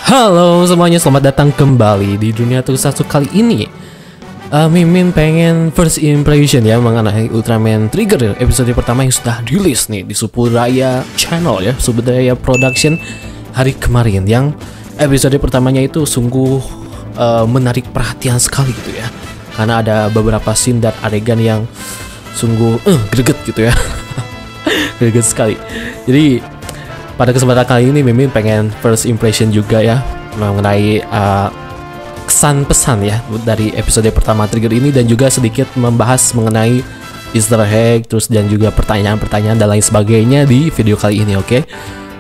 Halo semuanya, selamat datang kembali di Dunia Tokusatsu kali ini. Mimin pengen first impression ya mengenai Ultraman Trigger episode pertama yang sudah rilis nih di Suburaya Channel ya, Suburaya Production hari kemarin. Yang episode pertamanya itu sungguh menarik perhatian sekali gitu ya, karena ada beberapa scene dan adegan yang sungguh greget gitu ya. Greget sekali. Jadi pada kesempatan kali ini Mimin pengen first impression juga ya mengenai kesan pesan ya dari episode pertama Trigger ini, dan juga sedikit membahas mengenai Easter egg terus dan juga pertanyaan-pertanyaan dan lain sebagainya di video kali ini, oke?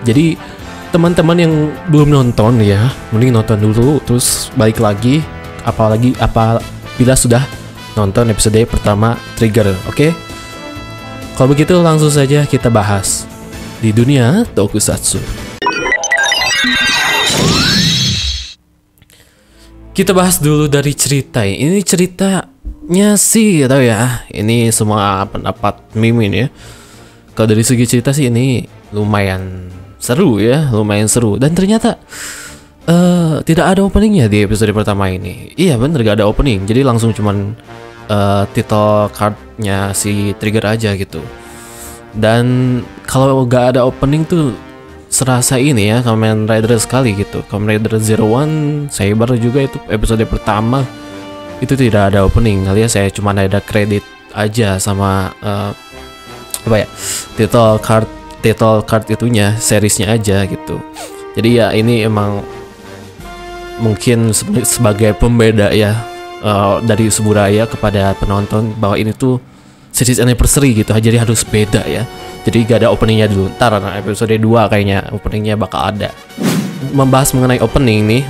Jadi teman-teman yang belum nonton ya, mending nonton dulu terus balik lagi, apabila sudah nonton episode pertama Trigger, oke? Kalau begitu langsung saja kita bahas di Dunia Tokusatsu. Kita bahas dulu dari cerita. Ini ceritanya sih tahu ya, ini semua pendapat Mimin ya. Kalau dari segi cerita sih ini lumayan seru ya, lumayan seru. Dan ternyata tidak ada openingnya di episode pertama ini. Iya bener, gak ada opening. Jadi langsung cuman title cardnya si Trigger aja gitu. Dan kalau gak ada opening tuh serasa ini ya Kamen Rider sekali gitu. Kamen Rider Zero One Saber juga itu episode pertama itu tidak ada opening, alias saya cuma ada kredit aja sama title card itunya, seriesnya aja gitu. Jadi ya ini emang mungkin sebagai pembeda ya dari Suburaya kepada penonton bahwa ini tuh series anniversary gitu, jadi harus beda ya. Jadi gak ada openingnya dulu. Ntar episode 2 kayaknya openingnya bakal ada. Membahas mengenai opening nih,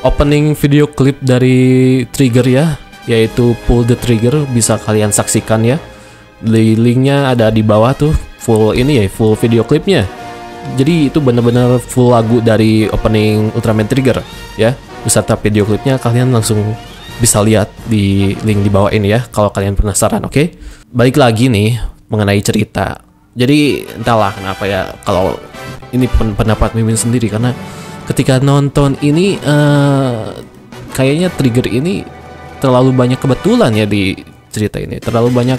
opening video klip dari Trigger ya, yaitu Pull the Trigger, bisa kalian saksikan ya. Di linknya ada di bawah tuh, full video klipnya. Jadi itu bener-bener full lagu dari opening Ultraman Trigger ya. Beserta video klipnya kalian langsung bisa lihat di link di bawah ini ya kalau kalian penasaran, oke? Balik lagi nih mengenai cerita. Jadi entahlah kenapa ya, kalau ini pendapat Mimin sendiri, karena ketika nonton ini kayaknya Trigger ini terlalu banyak kebetulan ya di cerita ini. Terlalu banyak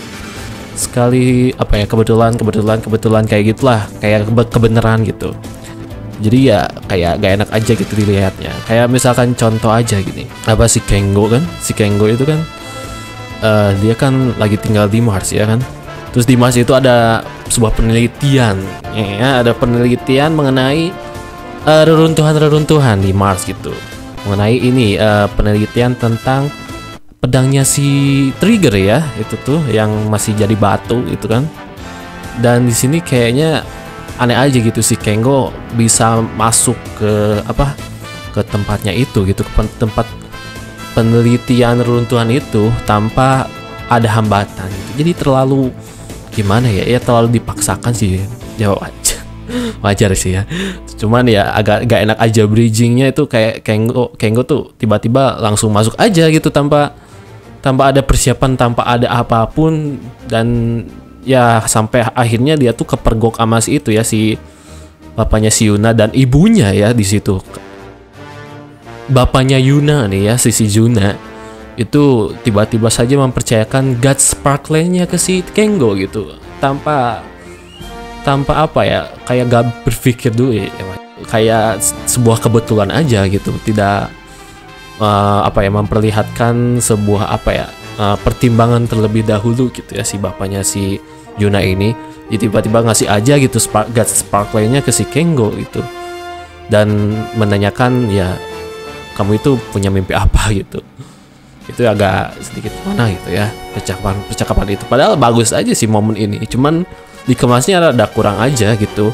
sekali kebetulan kayak gitulah, kayak kebenaran gitu. Jadi ya kayak gak enak aja gitu dilihatnya. Kayak misalkan contoh aja gini, si Kengo itu kan dia kan lagi tinggal di Mars ya kan. Terus di Mars itu ada sebuah penelitian ya, ada penelitian mengenai reruntuhan di Mars gitu. Mengenai ini penelitian tentang pedangnya si Trigger ya, itu tuh yang masih jadi batu itu kan. Dan di sini kayaknya aneh aja gitu, si Kengo bisa masuk ke tempatnya itu gitu, ke tempat penelitian reruntuhan itu tanpa ada hambatan gitu. Jadi terlalu gimana ya, terlalu dipaksakan sih ya. Wajar sih ya, cuman ya agak gak enak aja bridgingnya itu, kayak Kengo tuh tiba-tiba langsung masuk aja gitu tanpa ada persiapan, tanpa ada apapun. Dan ya sampai akhirnya dia tuh kepergok sama si itu ya, si bapaknya si Yuna dan ibunya ya di situ. Bapaknya Yuna nih ya, si Juna itu tiba-tiba saja mempercayakan God Sparkle-nya ke si Kengo gitu, tanpa kayak gak berpikir dulu ya, kayak sebuah kebetulan aja gitu, tidak memperlihatkan sebuah pertimbangan terlebih dahulu gitu ya si bapaknya si Yuna ini. Jadi tiba-tiba ngasih aja gitu God Sparkle-nya ke si Kengo gitu, dan menanyakan ya, kamu itu punya mimpi apa gitu. Itu agak sedikit mana gitu ya percakapan itu. Padahal bagus aja sih momen ini, cuman dikemasnya ada kurang aja gitu,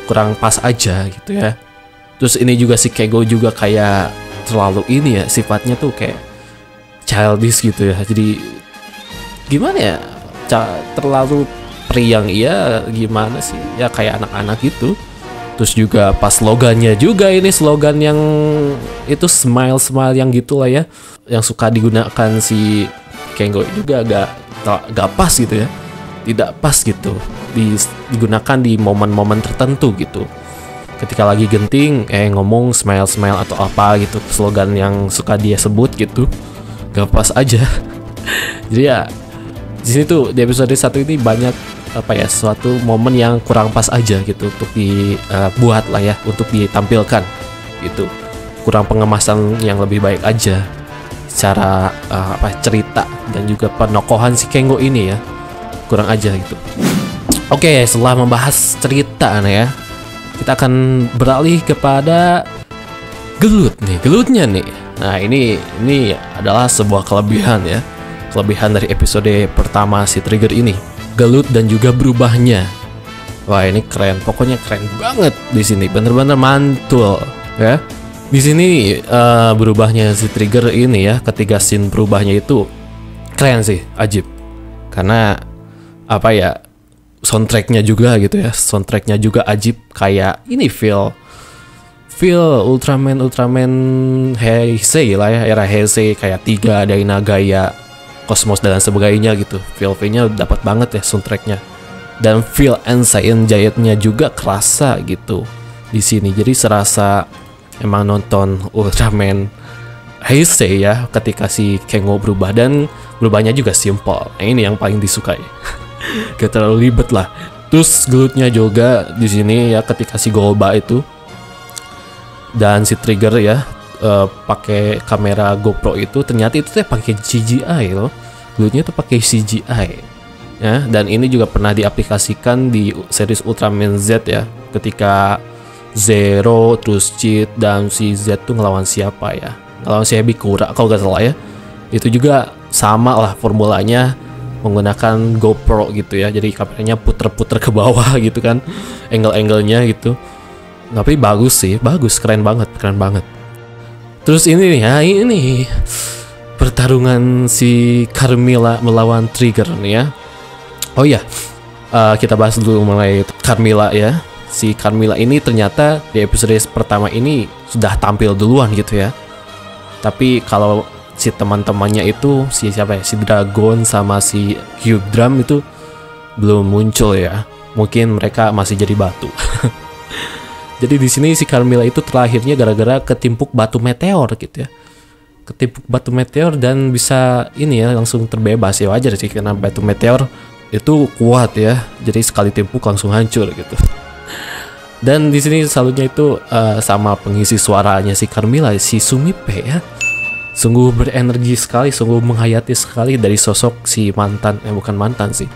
kurang pas aja gitu ya. Terus ini juga si Kengo juga kayak terlalu ini ya, sifatnya tuh kayak childish gitu ya. Jadi gimana ya, terlalu periang iya, gimana sih ya, kayak anak-anak gitu. Terus juga pas slogannya juga, ini slogan yang itu smile yang gitulah ya, yang suka digunakan si Kengo juga gak pas gitu ya, tidak pas gitu digunakan di momen-momen tertentu gitu. ketika lagi genting ngomong smile atau apa gitu, slogan yang suka dia sebut gitu, gak pas aja. Jadi ya di sini tuh di episode 1 ini banyak suatu momen yang kurang pas aja gitu untuk dibuat lah ya, untuk ditampilkan gitu. Kurang pengemasan yang lebih baik aja secara cerita dan juga penokohan si Kengo ini ya, kurang aja gitu. Oke, setelah membahas cerita ya, kita akan beralih kepada gelutnya nih. Nah, ini adalah sebuah kelebihan ya. Kelebihan dari episode pertama si Trigger ini. Gelut dan juga berubahnya. Wah, ini keren. Pokoknya keren banget di sini. Bener-bener mantul ya. Di sini berubahnya si Trigger ini ya, ketika scene berubahnya itu keren sih, ajib. Karena soundtracknya juga gitu ya, soundtracknya juga ajib, kayak ini feel Ultraman Heisei lah ya, era Heisei kayak 3 Dainagaya, Cosmos dan sebagainya gitu. Feel-nya dapat banget ya soundtracknya, dan feel Insane Giant-nya juga kerasa gitu di sini. Jadi serasa emang nonton Ultraman Heisei ya, ketika si Kengo berubah, dan berubahnya juga simple. Nah, ini yang paling disukai. Gak terlalu ribet lah. Terus gelutnya juga di sini ya, ketika si Golba itu dan si Trigger ya pakai kamera GoPro itu, ternyata itu pakai CGI loh. Gelutnya tuh pakai CGI ya, dan ini juga pernah diaplikasikan di series Ultraman Z ya, ketika Zero terus Cheat dan si Z tuh ngelawan siapa ya? Ngelawan si Hebikura kalau gak salah ya. Itu juga sama lah formulanya, menggunakan GoPro gitu ya, jadi kameranya puter-puter ke bawah gitu kan, angle-angle-nya gitu. Tapi bagus sih, keren banget. Terus ini nih ya, ini pertarungan si Carmilla melawan Trigger nih ya. Oh iya, kita bahas dulu mengenai Carmilla ya. Si Carmilla ini ternyata di episode pertama ini sudah tampil duluan gitu ya. Tapi kalau si teman-temannya itu si Dragon sama si Hyugdram itu belum muncul ya. Mungkin mereka masih jadi batu. Jadi di sini si Carmilla itu terlahirnya gara-gara ketimpuk batu meteor gitu ya. Ketimpuk batu meteor dan bisa ini ya, langsung terbebas ya. Wajar sih, karena batu meteor itu kuat ya. Jadi sekali timpuk langsung hancur gitu. Dan di sini salutnya itu sama pengisi suaranya si Carmilla, si Sumipe ya. Sungguh berenergi sekali, sungguh menghayati sekali dari sosok si bukan mantan sih.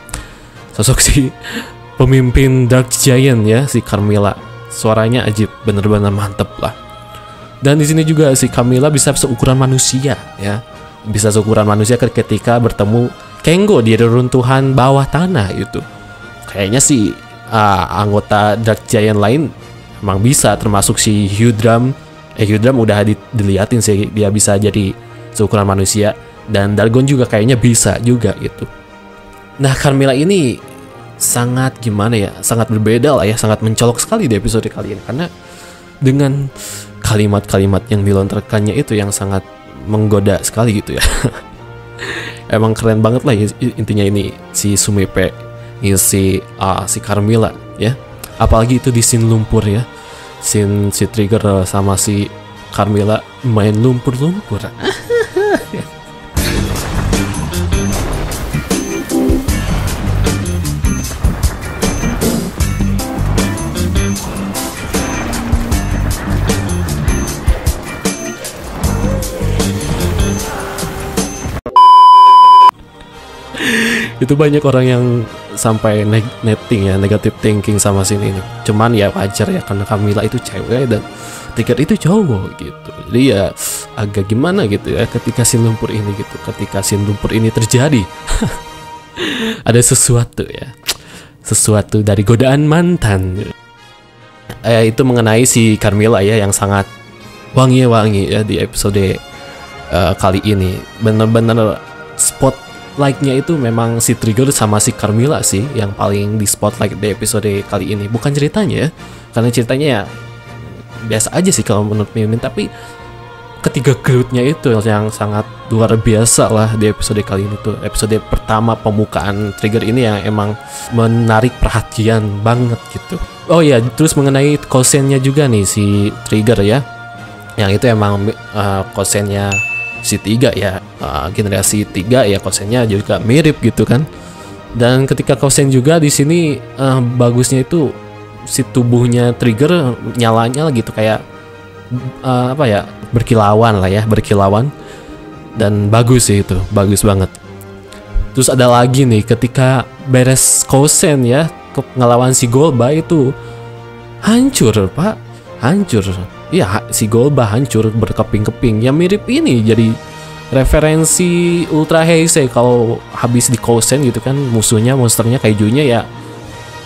Sosok si pemimpin Dark Giant ya, si Carmilla. Suaranya ajib, bener-bener mantep lah. Dan di sini juga si Carmilla bisa seukuran manusia ya. Bisa seukuran manusia ketika bertemu Kengo di reruntuhan bawah tanah gitu. Kayaknya sih anggota Dark Giant lain emang bisa, termasuk si Hyugdram. Hyugdram udah diliatin sih, dia bisa jadi seukuran manusia, dan Dargon juga kayaknya bisa juga gitu. Nah, Carmilla ini sangat sangat berbeda lah ya, sangat mencolok sekali di episode kali ini, karena dengan kalimat-kalimat yang dilontarkannya itu yang sangat menggoda sekali gitu ya. Emang keren banget lah intinya ini si Sumipe, si Carmilla ya, apalagi itu di scene lumpur ya. Si Trigger sama si Carmilla main lumpur-lumpur. Itu banyak orang yang sampai netting ya, negative thinking sama scene ini. Cuman ya wajar ya, karena Carmilla itu cewek dan Trigger itu cowok gitu. Jadi ya agak gimana gitu ya ketika scene lumpur ini gitu. Ketika scene lumpur ini terjadi, ada sesuatu ya, sesuatu dari godaan mantan. Itu mengenai si Carmilla ya, yang sangat wangi-wangi ya di episode kali ini. Bener-bener spotlightnya itu memang si Trigger sama si Carmilla sih yang paling di spotlight di episode kali ini. Bukan ceritanya ya, karena ceritanya ya biasa aja sih kalau menurut Mimin, tapi ketiga Groot-nya itu yang sangat luar biasa lah di episode kali ini tuh. Episode pertama pembukaan Trigger ini yang emang menarik perhatian banget gitu. Oh ya, terus mengenai kosennya juga nih si Trigger ya. Yang itu emang kosennya si 3 ya, generasi 3 ya, kosennya juga mirip gitu kan. Dan ketika kosen juga di sini bagusnya itu si tubuhnya Trigger nyalanya gitu kayak apa ya, berkilauan lah ya, berkilauan, dan bagus sih itu, bagus banget. Terus ada lagi nih ketika beres kosen ya ngelawan si Golba itu hancur pak, hancur ya, si Golba hancur berkeping-keping ya, mirip ini jadi referensi Ultra Heisei kalau habis di kosen gitu kan, musuhnya monsternya kaijunya ya,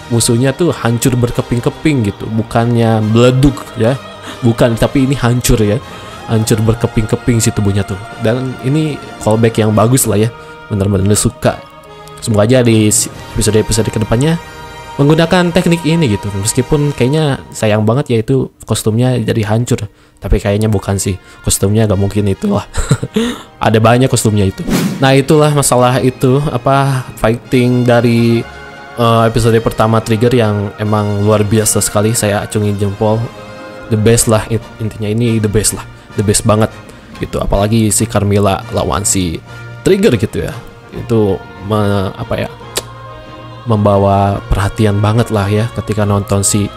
musuhnya tuh hancur berkeping-keping gitu, bukannya meleduk ya, bukan, tapi ini hancur ya, hancur berkeping-keping si tubuhnya tuh. Dan ini callback yang bagus lah ya, bener-bener suka. Semoga aja di episode-episode kedepannya menggunakan teknik ini gitu, meskipun kayaknya sayang banget ya itu kostumnya jadi hancur, tapi kayaknya bukan sih, kostumnya gak mungkin itu lah. Ada banyak kostumnya itu. Nah itulah masalah itu, apa, fighting dari episode pertama Trigger yang emang luar biasa sekali, saya acungin jempol. The best lah, intinya ini the best lah, the best banget gitu. Apalagi si Carmilla lawan si Trigger gitu ya, itu apa ya, membawa perhatian banget lah ya ketika nonton si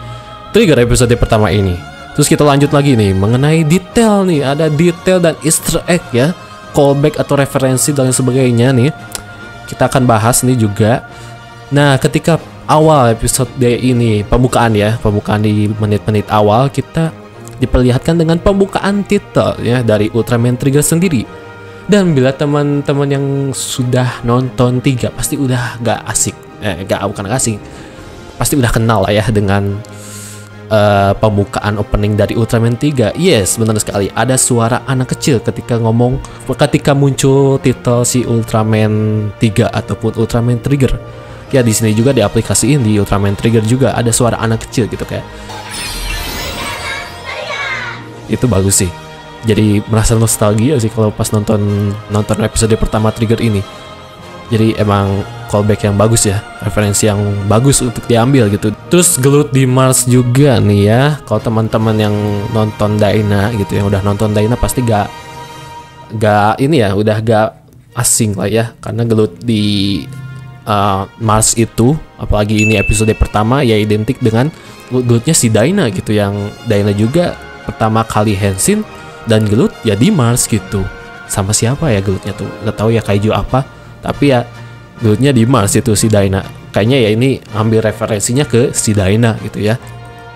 Trigger episode pertama ini. Terus kita lanjut lagi nih mengenai detail nih, ada detail dan Easter egg ya, callback atau referensi dan sebagainya nih, kita akan bahas nih juga. Nah ketika awal episode ini, pembukaan ya, pembukaan di menit-menit awal, kita diperlihatkan dengan pembukaan titel ya dari Ultraman Trigger sendiri. Dan bila teman-teman yang sudah nonton 3 pasti udah gak asik, bukan gak asing, pasti udah kenal lah ya dengan pembukaan opening dari Ultraman 3. Yes, benar sekali, ada suara anak kecil ketika ngomong, ketika muncul titel si Ultraman 3 ataupun Ultraman Trigger. Ya di sini juga diaplikasiin di Ultraman Trigger juga ada suara anak kecil gitu kayak. Itu bagus sih. Jadi merasa nostalgia sih kalau pas nonton episode pertama Trigger ini. Jadi emang callback yang bagus ya, referensi yang bagus untuk diambil gitu. Terus gelut di Mars juga nih ya. Kalau teman-teman yang nonton Dyna gitu, yang udah nonton Dyna pasti gak ini ya, udah gak asing lah ya, karena gelut di Mars itu, apalagi ini episode pertama ya, identik dengan gelutnya si Dyna gitu, yang Dyna juga pertama kali Henshin dan gelut ya di Mars gitu. Sama siapa ya gelutnya tuh, nggak tahu ya kaiju apa, tapi ya gelutnya di Mars itu si Dyna. Kayaknya ya ini ambil referensinya ke si Dyna gitu ya.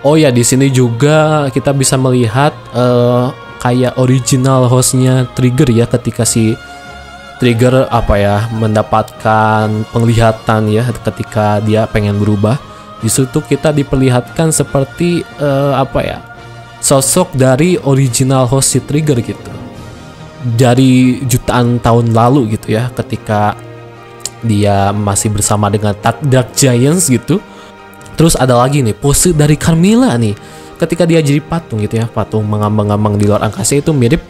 Oh ya di sini juga kita bisa melihat kayak original hostnya Trigger ya, ketika si Trigger apa ya mendapatkan penglihatan ya ketika dia pengen berubah. Di situ kita diperlihatkan seperti apa ya, sosok dari original host si Trigger gitu, dari jutaan tahun lalu gitu ya, ketika dia masih bersama dengan Dark Giants gitu. Terus ada lagi nih pose dari Carmilla nih ketika dia jadi patung gitu ya, patung mengambang-ambang di luar angkasa, itu mirip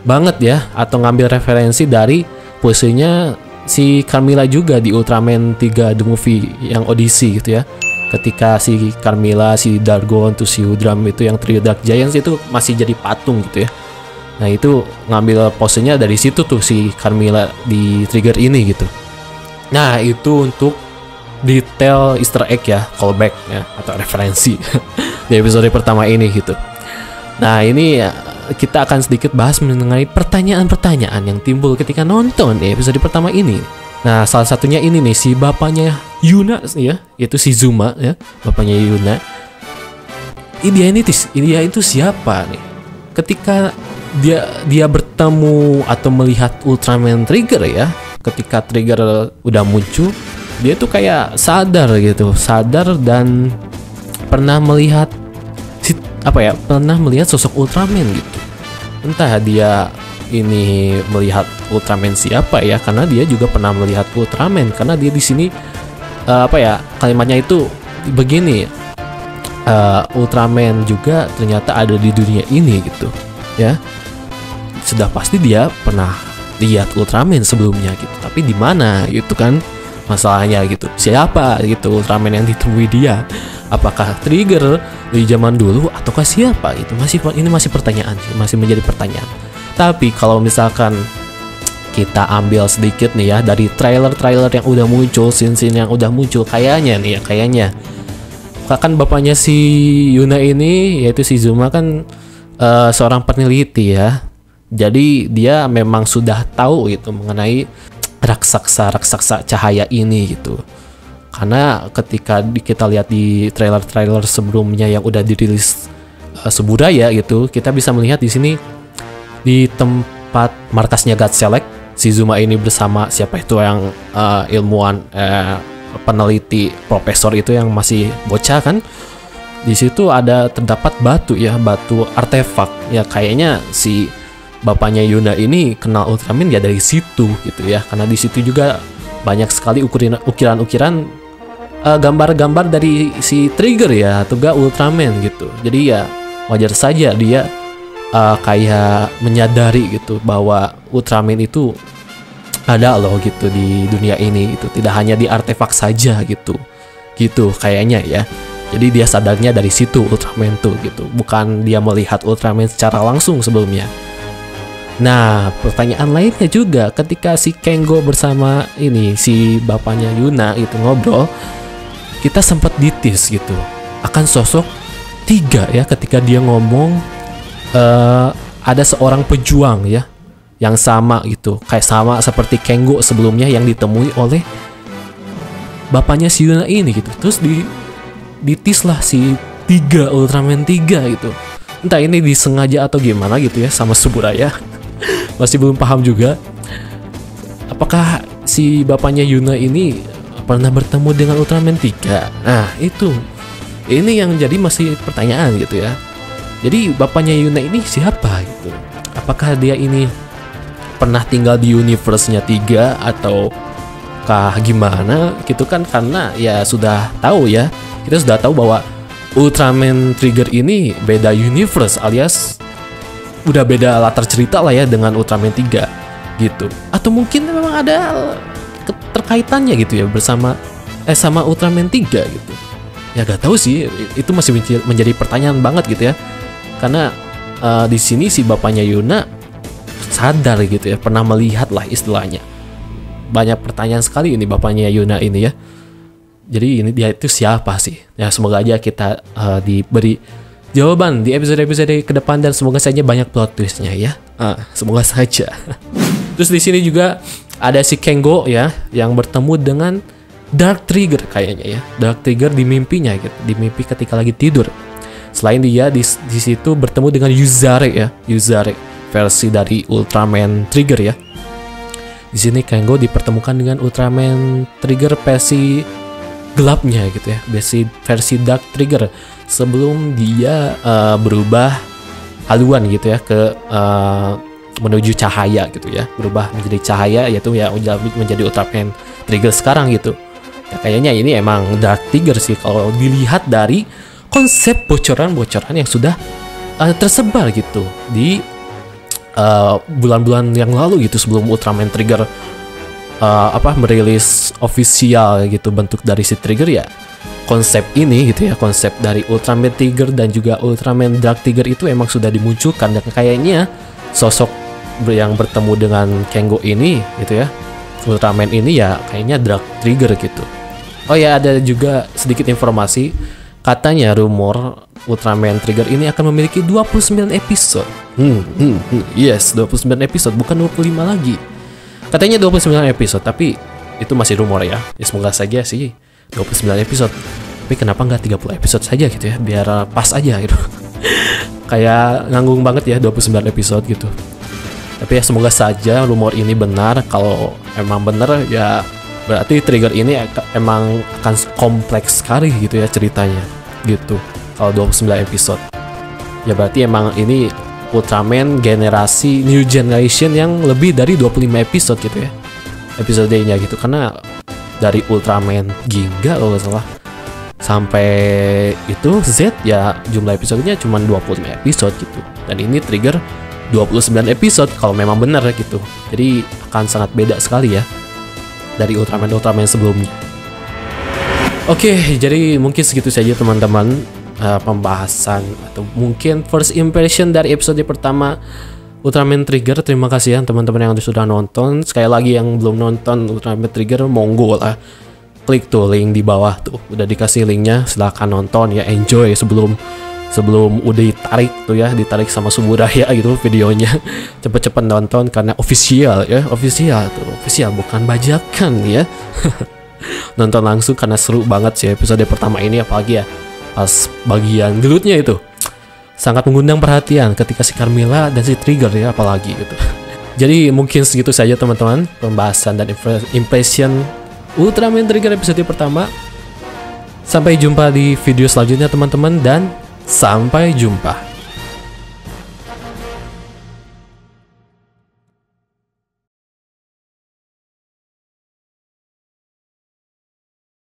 banget ya, atau ngambil referensi dari posenya si Carmilla juga di Ultraman 3 The Movie yang Odyssey gitu ya, ketika si Carmilla, si Dargon, tuh si Udram itu yang trio Dark Giants itu masih jadi patung gitu ya. Nah itu ngambil posenya dari situ tuh si Carmilla di Trigger ini gitu. Nah itu untuk detail Easter egg ya, callback ya, atau referensi di episode pertama ini gitu. Nah ini ya, kita akan sedikit bahas mengenai pertanyaan-pertanyaan yang timbul ketika nonton di episode pertama ini. Nah salah satunya ini nih, si bapaknya Yuna ya, yaitu si Zuma ya, bapaknya Yuna. Dia itu siapa nih? Ketika dia bertemu atau melihat Ultraman Trigger ya, ketika Trigger udah muncul, dia tuh kayak sadar dan pernah melihat pernah melihat sosok Ultraman gitu. Entah dia ini melihat Ultraman siapa ya, karena dia juga pernah melihat Ultraman, karena dia di sini kalimatnya itu begini, Ultraman juga ternyata ada di dunia ini gitu ya. sudah pasti dia pernah lihat Ultraman sebelumnya gitu. Tapi di mana itu kan masalahnya gitu. Siapa gitu Ultraman yang ditemui dia? Apakah Trigger di zaman dulu ataukah siapa? Itu ini masih pertanyaan, masih menjadi pertanyaan. Tapi kalau misalkan kita ambil sedikit nih ya dari trailer-trailer yang udah muncul, scene-scene yang udah muncul, kayaknya kan bapaknya si Yuna ini yaitu si Zuma kan seorang peneliti ya. Jadi dia memang sudah tahu gitu mengenai raksasa cahaya ini gitu. Karena ketika kita lihat di trailer-trailer sebelumnya yang udah dirilis Suburaya gitu, kita bisa melihat di sini di tempat markasnya God Select, si Zuma ini bersama siapa itu yang ilmuwan peneliti profesor itu yang masih bocah kan. Di situ terdapat batu artefak ya, kayaknya si bapaknya Yuna ini kenal Ultraman ya dari situ gitu ya, karena di situ juga banyak sekali ukiran-ukiran gambar-gambar dari si Trigger ya atau enggak Ultraman gitu. Jadi ya wajar saja dia kayak menyadari gitu bahwa Ultraman itu ada loh gitu di dunia ini gitu, tidak hanya di artefak saja gitu kayaknya ya. Jadi dia sadarnya dari situ Ultraman tuh gitu, bukan dia melihat Ultraman secara langsung sebelumnya. Nah, pertanyaan lainnya juga ketika si Kengo bersama si bapaknya Yuna itu ngobrol, kita sempat ditis gitu akan sosok Tiga ya, ketika dia ngomong ada seorang pejuang ya yang sama gitu, kayak sama seperti Kengo sebelumnya yang ditemui oleh bapaknya si Yuna ini gitu. Terus ditis lah si Ultraman 3 gitu. Entah ini disengaja atau gimana gitu ya sama Suburaya. Masih belum paham juga. Apakah si bapaknya Yuna ini pernah bertemu dengan Ultraman 3? Nah, itu. Ini yang jadi masih pertanyaan gitu ya. Jadi bapaknya Yuna ini siapa gitu? Apakah dia ini pernah tinggal di universe-nya 3 atau gimana gitu kan? Karena ya sudah tahu ya. Kita sudah tahu bahwa Ultraman Trigger ini beda universe, alias udah beda latar cerita lah ya dengan Ultraman 3 gitu. Atau mungkin memang ada keterkaitannya gitu ya bersama sama Ultraman 3 gitu. Ya gak tahu sih, itu masih menjadi pertanyaan banget gitu ya. Karena di sini si bapaknya Yuna sadar gitu ya, pernah melihat lah istilahnya. Banyak pertanyaan sekali ini bapaknya Yuna ini ya. Jadi ini dia itu siapa sih? Ya semoga aja kita diberi jawaban di episode-episode ke depan dan semoga saja banyak plot twistnya ya. Semoga saja. Terus di sini juga ada si Kengo ya yang bertemu dengan Dark Trigger kayaknya ya. Dark Trigger di mimpinya gitu, di mimpi ketika lagi tidur. Selain dia di situ bertemu dengan Yuzare ya, Yuzare versi dari Ultraman Trigger ya. Di sini Kengo dipertemukan dengan Ultraman Trigger versi gelapnya gitu ya, versi Dark Trigger sebelum dia berubah haluan gitu ya ke menuju cahaya gitu ya, berubah menjadi cahaya yaitu ya menjadi Ultraman Trigger sekarang gitu. Ya, kayaknya ini emang Dark Trigger sih kalau dilihat dari konsep bocoran-bocoran yang sudah tersebar gitu di bulan-bulan yang lalu gitu sebelum Ultraman Trigger merilis official gitu bentuk dari si Trigger ya. Konsep ini gitu ya, konsep dari Ultraman Trigger dan juga Ultraman Dark Trigger itu emang sudah dimunculkan dan kayaknya sosok yang bertemu dengan Kengo ini gitu ya, Ultraman ini ya kayaknya Dark Trigger gitu. Oh ya, ada juga sedikit informasi, katanya rumor Ultraman Trigger ini akan memiliki 29 episode. Yes, 29 episode bukan 25 lagi. Katanya 29 episode, tapi itu masih rumor ya. Ya semoga saja sih 29 episode. Tapi kenapa nggak 30 episode saja gitu ya, biar pas aja gitu. Kayak nganggung banget ya 29 episode gitu. Tapi ya semoga saja rumor ini benar. Kalau emang benar ya berarti Trigger ini emang akan kompleks sekali gitu ya ceritanya gitu. Kalau 29 episode ya berarti emang ini Ultraman generasi New Generation yang lebih dari 25 episode gitu ya episodenya gitu. Karena dari Ultraman Ginga kalau nggak salah sampai itu Z ya jumlah episodenya cuma 25 episode gitu. Dan ini Trigger 29 episode kalau memang benar gitu. Jadi akan sangat beda sekali ya dari Ultraman sebelumnya. Oke, jadi mungkin segitu saja teman-teman pembahasan atau mungkin first impression dari episode pertama Ultraman Trigger. Terima kasih ya teman-teman yang sudah nonton. Sekali lagi yang belum nonton Ultraman Trigger, monggo lah, klik tuh link di bawah tuh, udah dikasih linknya, silahkan nonton ya, enjoy sebelum udah ditarik sama Suburaya gitu videonya. Cepet-cepet nonton karena official bukan bajakan ya. Nonton langsung karena seru banget sih episode pertama ini, apalagi ya pas bagian gelutnya itu sangat mengundang perhatian ketika si Carmilla dan si Trigger ya, apalagi gitu. Jadi mungkin segitu saja teman-teman pembahasan dan impression Ultraman Trigger episode pertama. Sampai jumpa di video selanjutnya teman-teman, dan sampai jumpa.